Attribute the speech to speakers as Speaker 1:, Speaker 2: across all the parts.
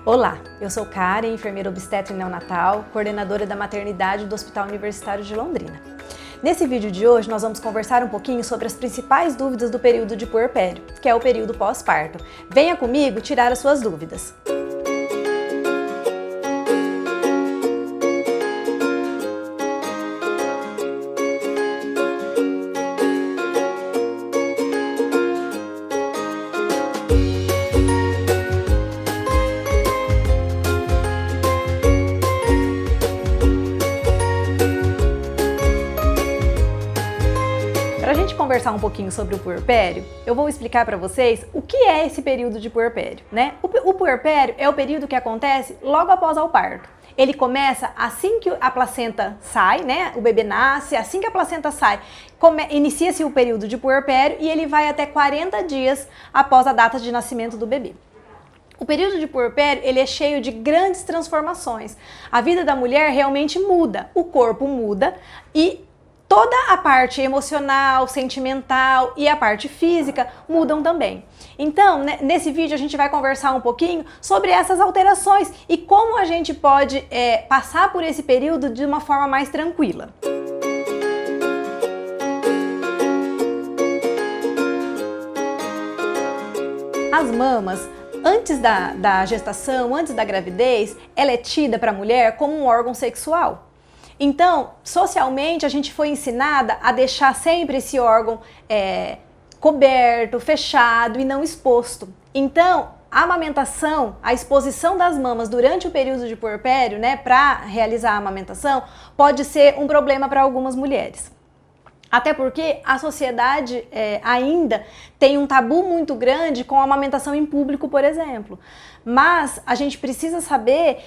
Speaker 1: Olá, eu sou Karen, enfermeira obstetra e neonatal, coordenadora da maternidade do Hospital Universitário de Londrina. Nesse vídeo de hoje nós vamos conversar um pouquinho sobre as principais dúvidas do período de puerpério, que é o período pós-parto. Venha comigo tirar as suas dúvidas. Para a gente conversar um pouquinho sobre o puerpério, eu vou explicar para vocês o que é esse período de puerpério, né? O puerpério é o período que acontece logo após o parto. Ele começa assim que a placenta sai, né? O bebê nasce, assim que a placenta sai, inicia-se o período de puerpério e ele vai até 40 dias após a data de nascimento do bebê. O período de puerpério, ele é cheio de grandes transformações. A vida da mulher realmente muda, o corpo muda e toda a parte emocional, sentimental e a parte física mudam também. Então, nesse vídeo a gente vai conversar um pouquinho sobre essas alterações e como a gente pode passar por esse período de uma forma mais tranquila. As mamas, antes da gestação, antes da gravidez, ela é tida para a mulher como um órgão sexual. Então, socialmente, a gente foi ensinada a deixar sempre esse órgão coberto, fechado e não exposto. Então, a amamentação, a exposição das mamas durante o período de puerpério, né, para realizar a amamentação, pode ser um problema para algumas mulheres. Até porque a sociedade ainda tem um tabu muito grande com a amamentação em público, por exemplo. Mas a gente precisa saber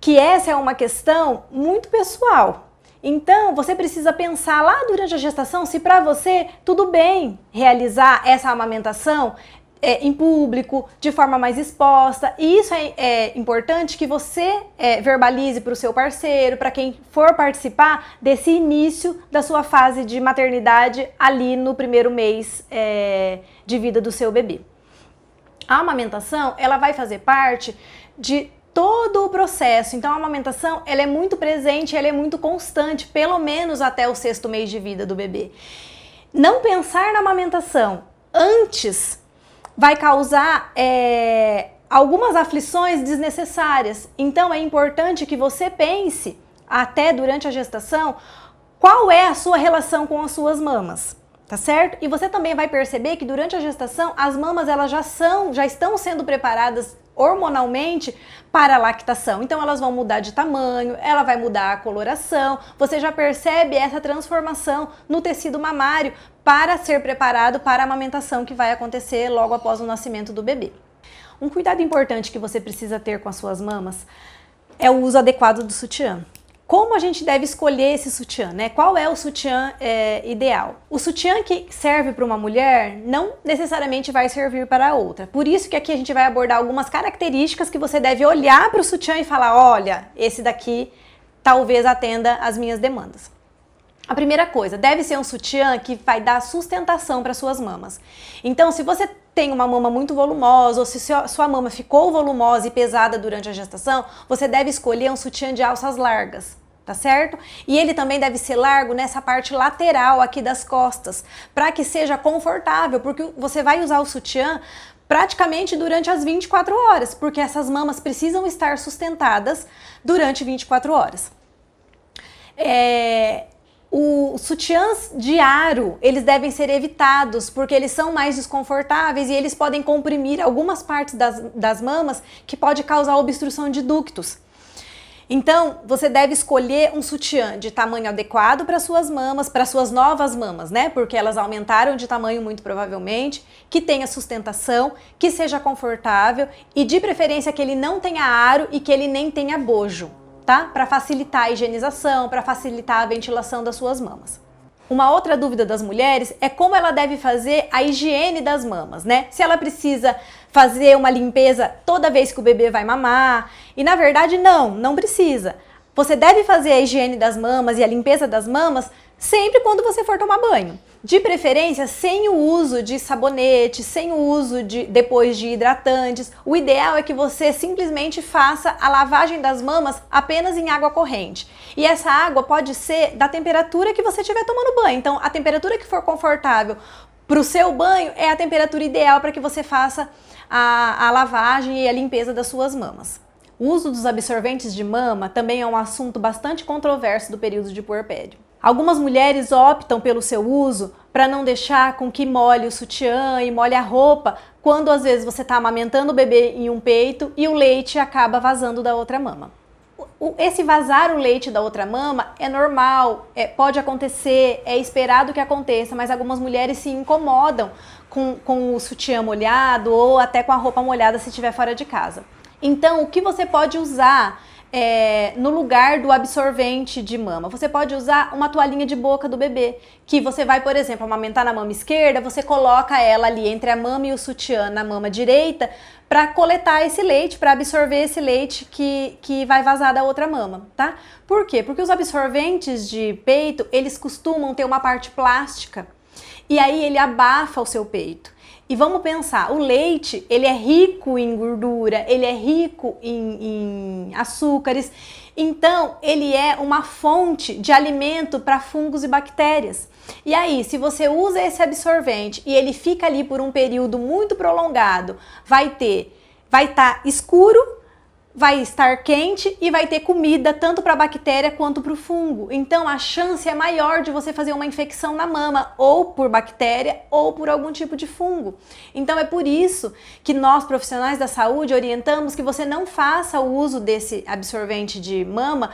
Speaker 1: que essa é uma questão muito pessoal. Então, você precisa pensar lá durante a gestação se para você tudo bem realizar essa amamentação em público, de forma mais exposta. E isso é importante que você verbalize para o seu parceiro, para quem for participar desse início da sua fase de maternidade ali no primeiro mês de vida do seu bebê. A amamentação, ela vai fazer parte de todo o processo. Então a amamentação, ela é muito presente, ela é muito constante, pelo menos até o 6º mês de vida do bebê. Não pensar na amamentação antes vai causar algumas aflições desnecessárias. Então é importante que você pense, até durante a gestação, qual é a sua relação com as suas mamas. Tá certo? E você também vai perceber que durante a gestação as mamas elas já estão sendo preparadas hormonalmente para a lactação. Então elas vão mudar de tamanho, ela vai mudar a coloração. Você já percebe essa transformação no tecido mamário para ser preparado para a amamentação que vai acontecer logo após o nascimento do bebê. Um cuidado importante que você precisa ter com as suas mamas é o uso adequado do sutiã. Como a gente deve escolher esse sutiã, né? Qual é o sutiã ideal? O sutiã que serve para uma mulher não necessariamente vai servir para a outra. Por isso que aqui a gente vai abordar algumas características que você deve olhar para o sutiã e falar, olha, esse daqui talvez atenda às minhas demandas. A primeira coisa, deve ser um sutiã que vai dar sustentação para suas mamas. Então, se você tem uma mama muito volumosa ou se sua mama ficou volumosa e pesada durante a gestação, você deve escolher um sutiã de alças largas. Tá certo? E ele também deve ser largo nessa parte lateral aqui das costas, para que seja confortável, porque você vai usar o sutiã praticamente durante as 24 horas, porque essas mamas precisam estar sustentadas durante 24 horas. Os sutiãs de aro, eles devem ser evitados, porque eles são mais desconfortáveis e eles podem comprimir algumas partes das mamas, que pode causar obstrução de ductos. Então, você deve escolher um sutiã de tamanho adequado para suas mamas, para suas novas mamas, né? Porque elas aumentaram de tamanho muito provavelmente, que tenha sustentação, que seja confortável e de preferência que ele não tenha aro e que ele nem tenha bojo, tá? Para facilitar a higienização, para facilitar a ventilação das suas mamas. Uma outra dúvida das mulheres é como ela deve fazer a higiene das mamas, né? Se ela precisa fazer uma limpeza toda vez que o bebê vai mamar. E na verdade não precisa. Você deve fazer a higiene das mamas e a limpeza das mamas sempre quando você for tomar banho. De preferência, sem o uso de sabonete, sem o uso depois de hidratantes. O ideal é que você simplesmente faça a lavagem das mamas apenas em água corrente. E essa água pode ser da temperatura que você estiver tomando banho. Então, a temperatura que for confortável para o seu banho é a temperatura ideal para que você faça a lavagem e a limpeza das suas mamas. O uso dos absorventes de mama também é um assunto bastante controverso do período de puerpério. Algumas mulheres optam pelo seu uso para não deixar com que molhe o sutiã e molhe a roupa, quando às vezes você está amamentando o bebê em um peito e o leite acaba vazando da outra mama. Esse vazar o leite da outra mama é normal, pode acontecer, é esperado que aconteça, mas algumas mulheres se incomodam com o sutiã molhado ou até com a roupa molhada se estiver fora de casa. Então, o que você pode usar no lugar do absorvente de mama? Você pode usar uma toalhinha de boca do bebê, que você vai, por exemplo, amamentar na mama esquerda, você coloca ela ali entre a mama e o sutiã na mama direita para coletar esse leite, para absorver esse leite que vai vazar da outra mama, tá? Por quê? Porque os absorventes de peito, eles costumam ter uma parte plástica e aí ele abafa o seu peito. E vamos pensar, o leite, ele é rico em gordura, ele é rico em açúcares, então ele é uma fonte de alimento para fungos e bactérias. E aí, se você usa esse absorvente e ele fica ali por um período muito prolongado, vai estar escuro, vai estar quente e vai ter comida tanto para a bactéria quanto para o fungo. Então a chance é maior de você fazer uma infecção na mama, ou por bactéria ou por algum tipo de fungo. Então é por isso que nós, profissionais da saúde, orientamos que você não faça o uso desse absorvente de mama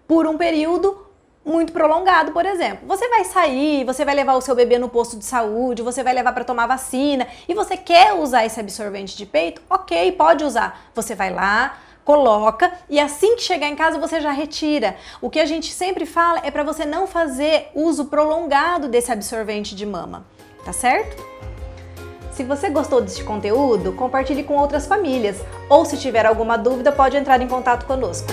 Speaker 1: por um período muito prolongado, por exemplo. Você vai sair, você vai levar o seu bebê no posto de saúde, você vai levar para tomar vacina e você quer usar esse absorvente de peito? Ok, pode usar. Você vai lá, coloca e assim que chegar em casa você já retira. O que a gente sempre fala é para você não fazer uso prolongado desse absorvente de mama, tá certo? Se você gostou desse conteúdo, compartilhe com outras famílias ou se tiver alguma dúvida pode entrar em contato conosco.